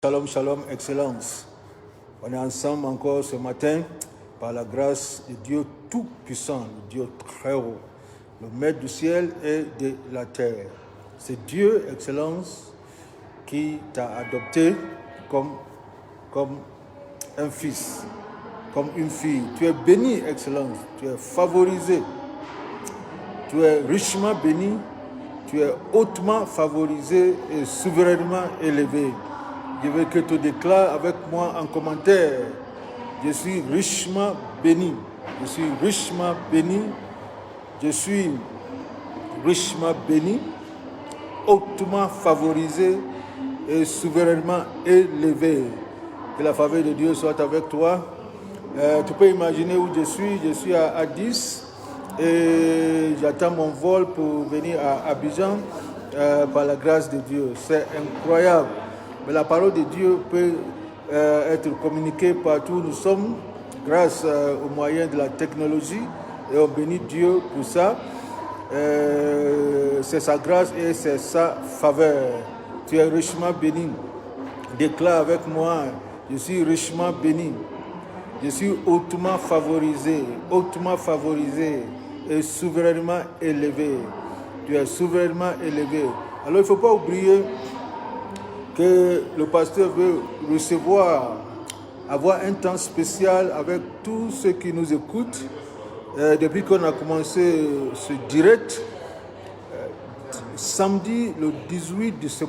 Shalom, shalom, excellence. On est ensemble encore ce matin par la grâce de Dieu Tout-Puissant, le Dieu très haut, le Maître du ciel et de la terre. C'est Dieu, excellence, qui t'a adopté comme un fils, comme une fille. Tu es béni, excellence, tu es favorisé, tu es richement béni, tu es hautement favorisé et souverainement élevé. Je veux que tu déclares avec moi en commentaire: je suis richement béni, je suis richement béni, je suis richement béni, hautement favorisé et souverainement élevé. Que la faveur de Dieu soit avec toi. Tu peux imaginer où je suis à Addis et j'attends mon vol pour venir à Abidjan par la grâce de Dieu. C'est incroyable. Mais la parole de Dieu peut être communiquée partout où nous sommes grâce aux moyens de la technologie et on bénit Dieu pour ça. C'est sa grâce et c'est sa faveur. Tu es richement béni. Déclare avec moi: je suis richement béni. Je suis hautement favorisé et souverainement élevé. Tu es souverainement élevé. Alors il ne faut pas oublier que le pasteur veut avoir un temps spécial avec tous ceux qui nous écoutent. Depuis qu'on a commencé ce direct, samedi le 18 de ce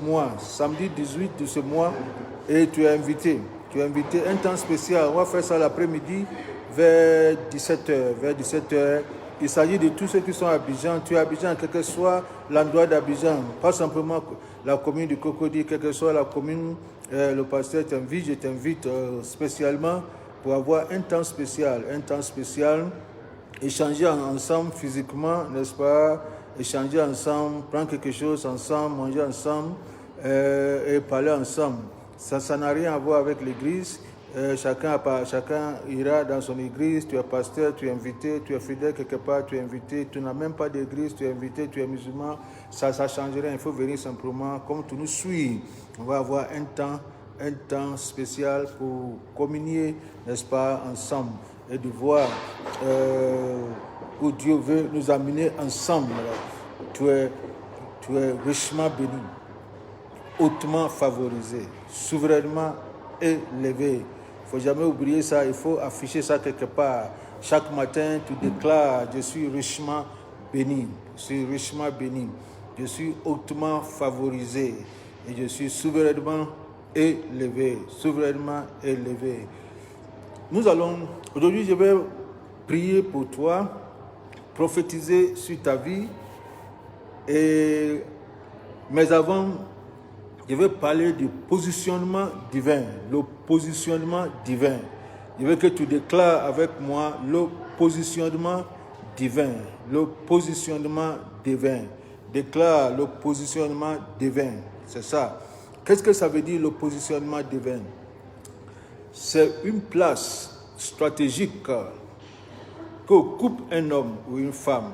mois, et tu es invité. Un temps spécial. On va faire ça l'après-midi vers 17h. Il s'agit de tous ceux qui sont à Abidjan. Tu es à Abidjan, quel que soit l'endroit d'Abidjan, pas simplement la commune du Cocody, quelle que soit la commune, le pasteur t'invite, je t'invite spécialement pour avoir un temps spécial, échanger ensemble physiquement, n'est-ce pas, échanger ensemble, prendre quelque chose ensemble, manger ensemble et parler ensemble. Ça n'a rien à voir avec l'église. Chacun ira dans son église. Tu es pasteur, tu es invité, tu es fidèle quelque part, tu es invité. Tu n'as même pas d'église, tu es invité, tu es musulman. Ça change rien. Il faut venir simplement comme tu nous suis. On va avoir un temps spécial pour communier, n'est-ce pas, ensemble et de voir où Dieu veut nous amener ensemble. Tu es richement béni, hautement favorisé, souverainement élevé. Il ne faut jamais oublier ça, il faut afficher ça quelque part. Chaque matin, tu déclares: je suis richement béni, je suis hautement favorisé et je suis souverainement élevé. Aujourd'hui, je vais prier pour toi, prophétiser sur ta vie, mais avant, je vais parler du positionnement divin, le positionnement divin. Je veux que tu déclares avec moi le positionnement divin, Déclare le positionnement divin, c'est ça. Qu'est-ce que ça veut dire le positionnement divin? C'est une place stratégique qu'occupe un homme ou une femme.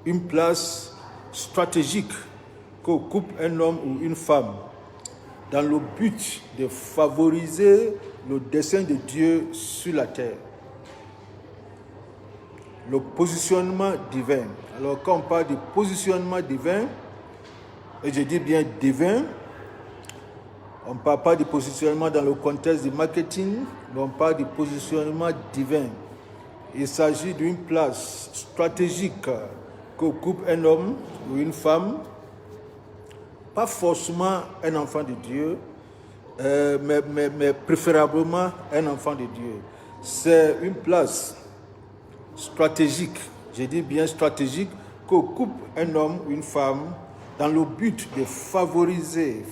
Une place stratégique qu'occupe un homme ou une femme dans le but de favoriser le dessein de Dieu sur la terre. Le positionnement divin. Alors quand on parle de positionnement divin, et je dis bien divin, on ne parle pas de positionnement dans le contexte du marketing, mais on parle de positionnement divin. Il s'agit d'une place stratégique qu'occupe un homme ou une femme, pas forcément un enfant de Dieu, mais préférablement un enfant de Dieu. C'est une place stratégique, je dis bien stratégique, qu'occupe un homme ou une femme dans le but de favoriser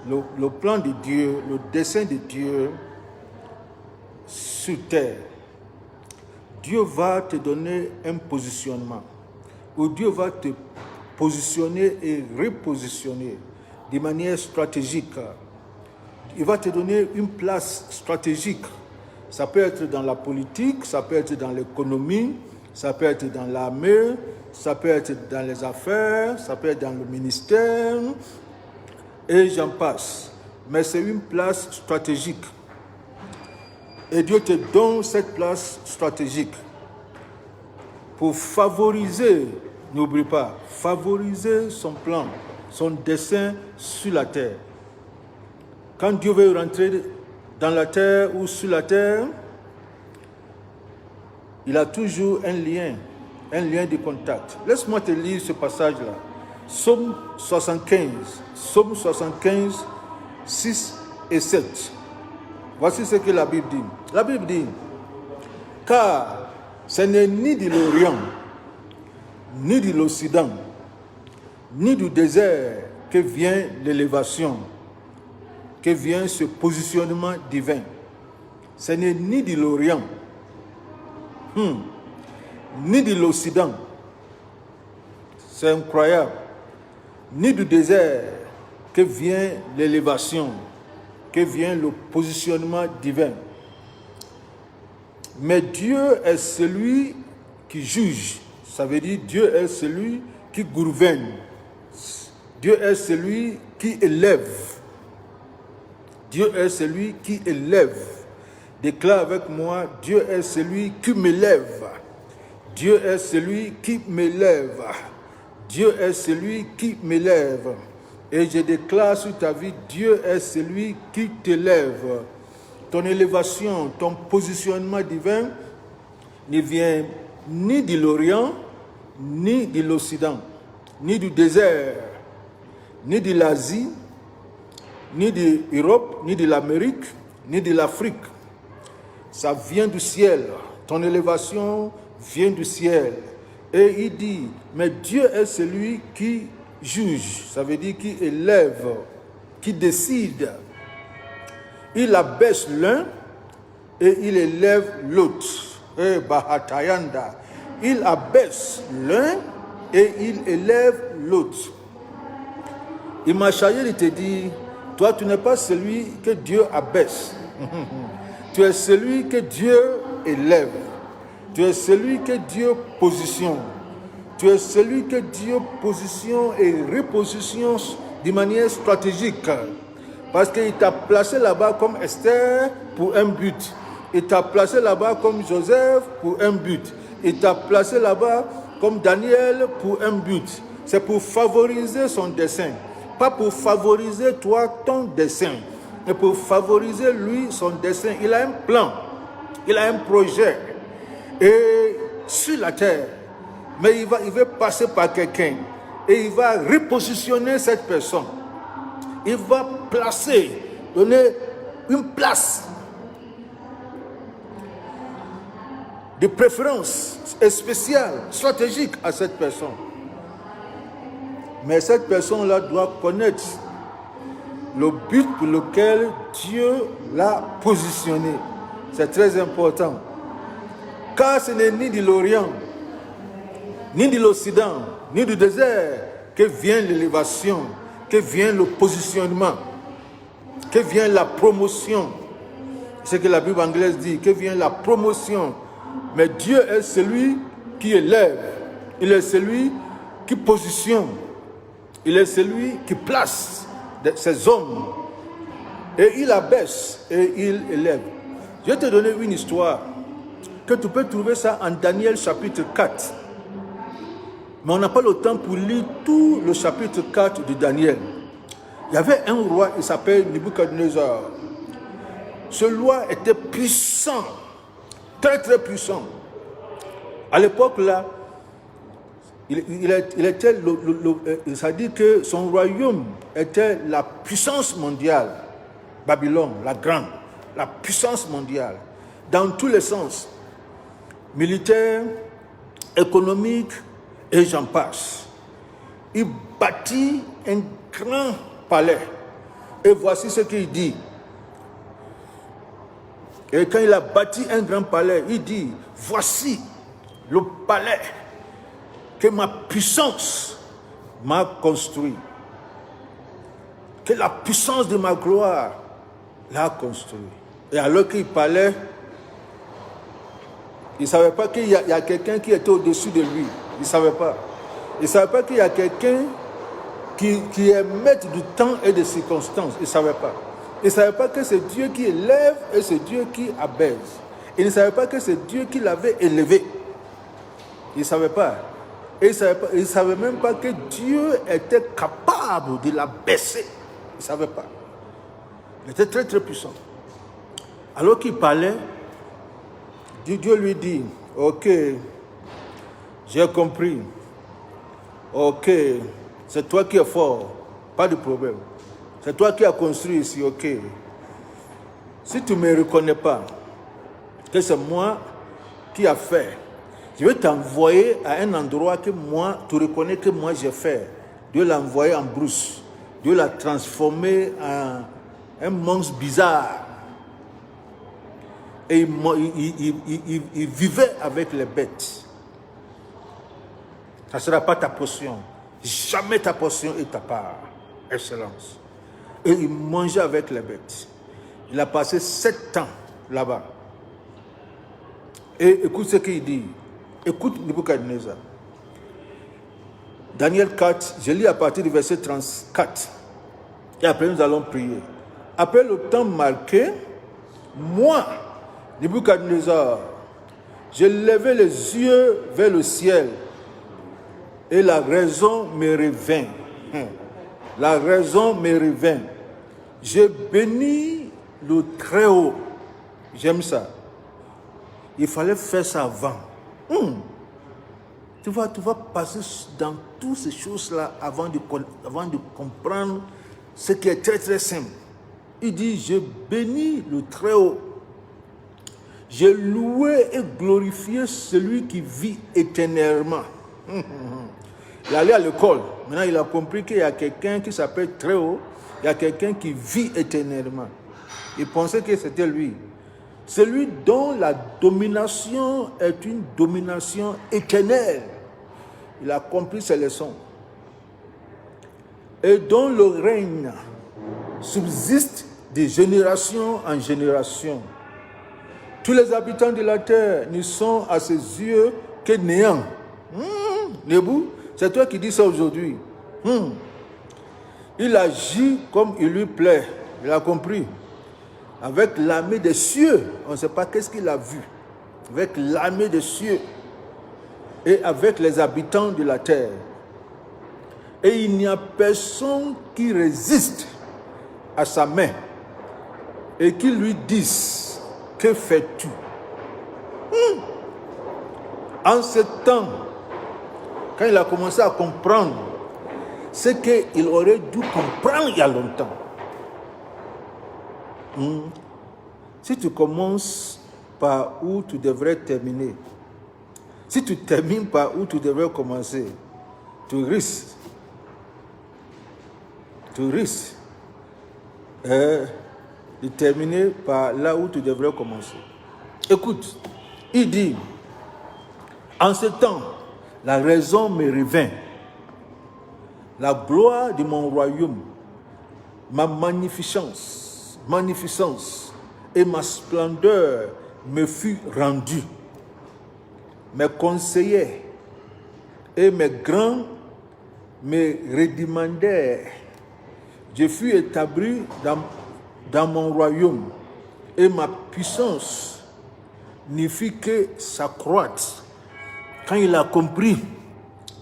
le plan de Dieu, le dessein de Dieu sur terre. Dieu va te donner un positionnement, où Dieu va te positionner et repositionner de manière stratégique. Il va te donner une place stratégique. Ça peut être dans la politique, ça peut être dans l'économie, ça peut être dans l'armée, ça peut être dans les affaires, ça peut être dans le ministère, et j'en passe. mais c'est une place stratégique. Et Dieu te donne cette place stratégique pour favoriser, n'oublie pas, favoriser son plan, son dessein sur la terre. Quand Dieu veut rentrer dans la terre ou sur la terre, il a toujours un lien de contact. Laisse-moi te lire ce passage-là. Psaume 75, 6 et 7. Voici ce que la Bible dit. La Bible dit, car ce n'est ni de l'Orient, ni de l'Occident, ni du désert que vient l'élévation, que vient ce positionnement divin. Ce n'est ni de l'Orient, ni de l'Occident, c'est incroyable, ni du désert que vient l'élévation, que vient le positionnement divin. Mais Dieu est celui qui juge, ça veut dire Dieu est celui qui gouverne, Dieu est celui qui élève, Dieu est celui qui élève. Déclare avec moi, Dieu est celui qui m'élève. Dieu est celui qui m'élève. Dieu est celui qui m'élève. Et je déclare sur ta vie, Dieu est celui qui t'élève. Ton élévation, ton positionnement divin ne vient ni de l'Orient, ni de l'Occident, ni du désert, ni de l'Asie, ni de l'Europe, ni de l'Amérique, ni de l'Afrique. Ça vient du ciel. Ton élévation vient du ciel. Et il dit, mais Dieu est celui qui juge. Ça veut dire qui élève, qui décide. Il abaisse l'un et il élève l'autre. Et Bahatayanda. Il abaisse l'un et il élève l'autre. Il m'a chargé de te dire, toi tu n'es pas celui que Dieu abaisse. Tu es celui que Dieu élève. Tu es celui que Dieu positionne. Tu es celui que Dieu positionne et repositionne de manière stratégique. Parce qu'il t'a placé là-bas comme Esther pour un but. Il t'a placé là-bas comme Joseph pour un but. Il t'a placé là-bas comme Daniel pour un but. C'est pour favoriser son dessein. Pas pour favoriser toi, ton dessein. Mais pour favoriser lui, son dessein. Il a un plan. Il a un projet. Et sur la terre. Mais il va passer par quelqu'un. Et il va repositionner cette personne. Il va placer, donner une place de préférence spéciale, stratégique à cette personne. Mais cette personne-là doit connaître le but pour lequel Dieu l'a positionné. C'est très important. Car ce n'est ni de l'Orient, ni de l'Occident, ni du désert que vient l'élévation, que vient le positionnement, que vient la promotion. C'est ce que la Bible anglaise dit, que vient la promotion. Mais Dieu est celui qui élève. Il est celui qui positionne. Il est celui qui place ses hommes. Et il abaisse et il élève. Je vais te donner une histoire que tu peux trouver ça en Daniel chapitre 4. Mais on n'a pas le temps pour lire tout le chapitre 4 de Daniel. Il y avait un roi, il s'appelle Nebuchadnezzar. Ce roi était puissant, très très puissant. À l'époque là, il était, ça dit que son royaume était la puissance mondiale. Babylone, la grande, la puissance mondiale, dans tous les sens, militaire, économique, et j'en passe. Il bâtit un grand palais. Et voici ce qu'il dit. Et quand il a bâti un grand palais, il dit, voici le palais que ma puissance m'a construit. Que la puissance de ma gloire l'a construit. Et alors qu'il parlait, il ne savait pas qu'il y a quelqu'un qui était au-dessus de lui. Il ne savait pas. Il ne savait pas qu'il y a quelqu'un qui est maître du temps et des circonstances. Il ne savait pas. Il ne savait pas que c'est Dieu qui élève et c'est Dieu qui abaisse. Il ne savait pas que c'est Dieu qui l'avait élevé. Il ne savait pas. Et il ne savait même pas que Dieu était capable de l'abaisser. Il ne savait pas. Il était très très puissant. Alors qu'il parlait, Dieu lui dit, ok, j'ai compris. Ok, c'est toi qui es fort, pas de problème. C'est toi qui as construit ici, ok. Si tu ne me reconnais pas, que c'est moi qui a fait, je vais t'envoyer à un endroit que moi, tu reconnais que moi j'ai fait. Dieu l'a envoyé en brousse. Dieu l'a transformé en un monstre bizarre. Et il vivait avec les bêtes. Ça ne sera pas ta portion. Jamais ta portion est ta part. Excellence. Et il mangeait avec les bêtes. Il a passé 7 ans là-bas. Et écoute ce qu'il dit. Écoute Nebuchadnezzar. Daniel 4, je lis à partir du verset 34. Et après nous allons prier. Après le temps marqué, moi, Nebuchadnezzar, j'ai levé les yeux vers le ciel et la raison me revint. La raison me revint. J'ai béni le Très-Haut. J'aime ça. Il fallait faire ça avant. Tu vas passer dans toutes ces choses-là avant de comprendre ce qui est très très simple. Il dit, je bénis le Très-Haut. J'ai loué et glorifié celui qui vit éternellement. Il allait à l'école. Maintenant, il a compris qu'il y a quelqu'un qui s'appelle Très-Haut. Il y a quelqu'un qui vit éternellement. Il pensait que c'était lui. Celui dont la domination est une domination éternelle. Il a compris ses leçons. Et dont le règne subsiste de génération en génération. Tous les habitants de la terre ne sont à ses yeux que néant. Nebou, c'est toi qui dis ça aujourd'hui. Il agit comme il lui plaît. Il a compris. Avec l'armée des cieux, on ne sait pas qu'est-ce qu'il a vu. Avec l'armée des cieux et avec les habitants de la terre. Et il n'y a personne qui résiste à sa main et qui lui dise, que fais-tu? En ce temps, quand il a commencé à comprendre ce qu'il aurait dû comprendre il y a longtemps. Si tu commences par où tu devrais terminer, si tu termines par où tu devrais commencer, tu risques de terminer par là où tu devrais commencer. Écoute, il dit, en ce temps, la raison me revint, la gloire de mon royaume, ma magnificence et ma splendeur me fut rendue. Mes conseillers et mes grands me redemandèrent. Je fus établi dans mon royaume et ma puissance ne fit que s'accroître. Quand il a compris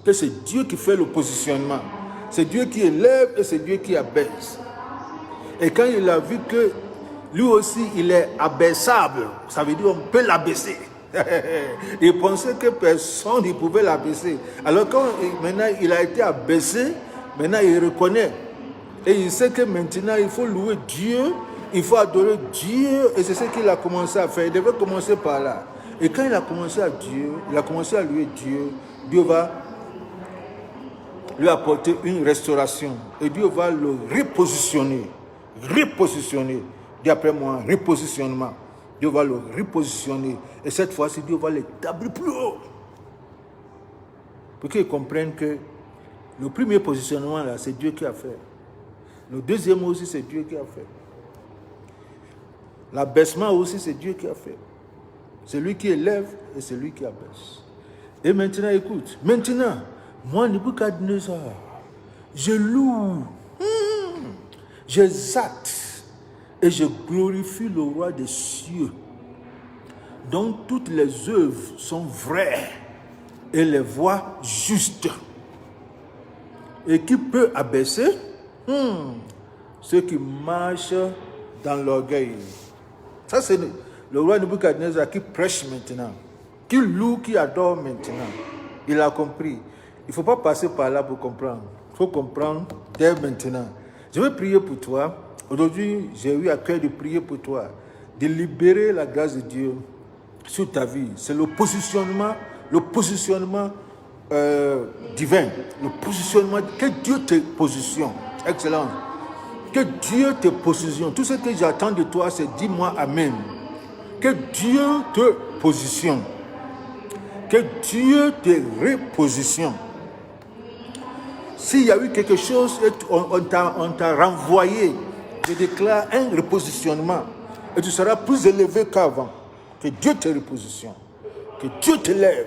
que c'est Dieu qui fait le positionnement, c'est Dieu qui élève et c'est Dieu qui abaisse. Et quand il a vu que lui aussi il est abaissable, ça veut dire on peut l'abaisser. Il pensait que personne ne pouvait l'abaisser. Alors quand maintenant il a été abaissé, maintenant il reconnaît. Et il sait que maintenant il faut louer Dieu, il faut adorer Dieu. Et c'est ce qu'il a commencé à faire. Il devait commencer par là. Et quand il a commencé à louer Dieu, Dieu va lui apporter une restauration. Et Dieu va le repositionner. Dis après moi, repositionnement. Dieu va le repositionner. Et cette fois-ci, Dieu va l'établir plus haut. Pour qu'ils comprennent que le premier positionnement, là, c'est Dieu qui a fait. Le deuxième aussi, c'est Dieu qui a fait. L'abaissement aussi, c'est Dieu qui a fait. C'est lui qui élève et c'est lui qui abaisse. Et maintenant, écoute. Maintenant, moi, Nebuchadnezzar, je loue, j'exalte Et je glorifie le roi des cieux, dont toutes les œuvres sont vraies et les voies justes. Et qui peut abaisser ceux qui marchent dans l'orgueil. Ça, c'est le roi Nebuchadnezzar qui prêche maintenant, qui loue, qui adore maintenant. Il a compris. Il ne faut pas passer par là pour comprendre. Il faut comprendre dès maintenant. Je vais prier pour toi. Aujourd'hui, j'ai eu à cœur de prier pour toi, de libérer la grâce de Dieu sur ta vie. C'est le positionnement divin, le positionnement, que Dieu te positionne. Excellent. Que Dieu te positionne. Tout ce que j'attends de toi, c'est dis-moi Amen. Que Dieu te positionne. Que Dieu te repositionne. S'il y a eu quelque chose, on t'a renvoyé, je déclare un repositionnement. Et tu seras plus élevé qu'avant. Que Dieu te repositionne. Que Dieu te lève.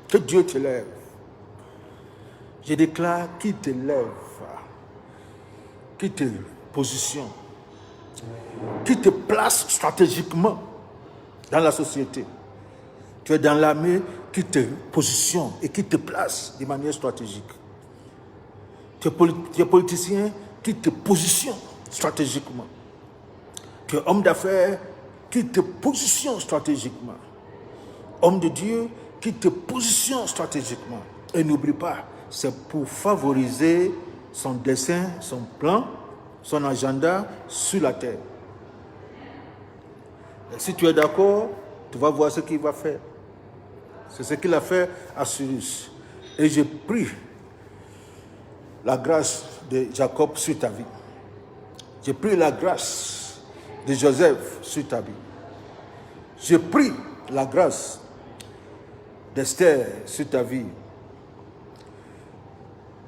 Que Dieu te lève. Je déclare qu'il te lève. Qu'il te positionne. Qu'il te place stratégiquement dans la société. Tu es dans l'armée, qui te positionne et qui te place de manière stratégique. Tu es politicien qui te positionne stratégiquement. Tu es homme d'affaires qui te positionne stratégiquement. Homme de Dieu qui te positionne stratégiquement. Et n'oublie pas, c'est pour favoriser son dessein, son plan, son agenda sur la terre. Et si tu es d'accord, tu vas voir ce qu'il va faire. C'est ce qu'il a fait à Cyrus. Et je prie la grâce de Jacob sur ta vie. Je prie la grâce de Joseph sur ta vie. Je prie la grâce d'Esther sur ta vie.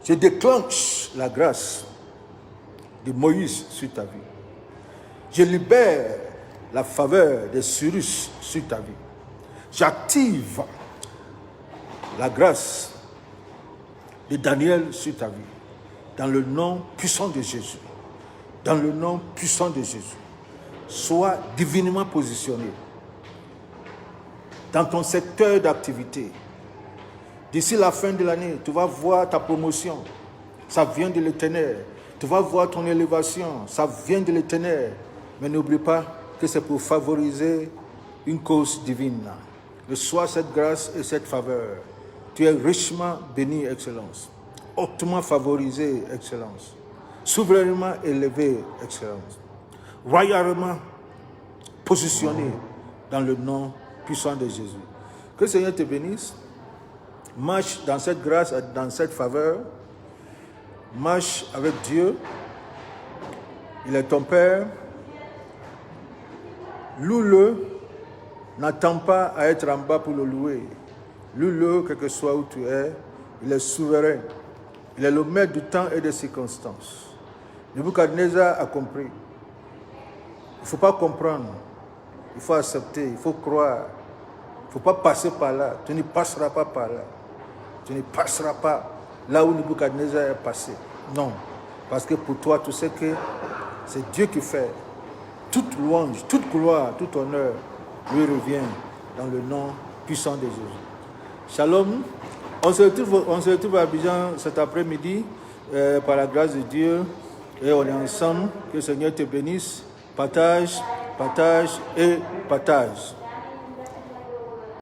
Je déclenche la grâce de Moïse sur ta vie. Je libère la faveur de Cyrus sur ta vie. J'active la grâce de Daniel sur ta vie. Dans le nom puissant de Jésus. Dans le nom puissant de Jésus. Sois divinement positionné dans ton secteur d'activité. D'ici la fin de l'année, tu vas voir ta promotion. Ça vient de l'Éternel. Tu vas voir ton élévation. Ça vient de l'Éternel. Mais n'oublie pas que c'est pour favoriser une cause divine. Reçois cette grâce et cette faveur. Tu es richement béni, Excellence. Hautement favorisé, Excellence. Souverainement élevé, Excellence. Royalement positionné dans le nom puissant de Jésus. Que le Seigneur te bénisse. Marche dans cette grâce, dans cette faveur. Marche avec Dieu. Il est ton Père. Loue-le. N'attends pas à être en bas pour le louer. Loue-le, quel que soit où tu es. Il est souverain. Il est le maître du temps et des circonstances. Nebuchadnezzar a compris. Il ne faut pas comprendre. Il faut accepter. Il faut croire. Il ne faut pas passer par là. Tu ne passeras pas par là. Tu ne passeras pas là où Nebuchadnezzar est passé. Non. Parce que pour toi, tu sais que c'est Dieu qui fait. Toute louange, toute gloire, tout honneur lui revient dans le nom puissant de Jésus. Shalom. On se retrouve à Abidjan cet après-midi par la grâce de Dieu et on est ensemble. Que le Seigneur te bénisse. Partage, partage et partage.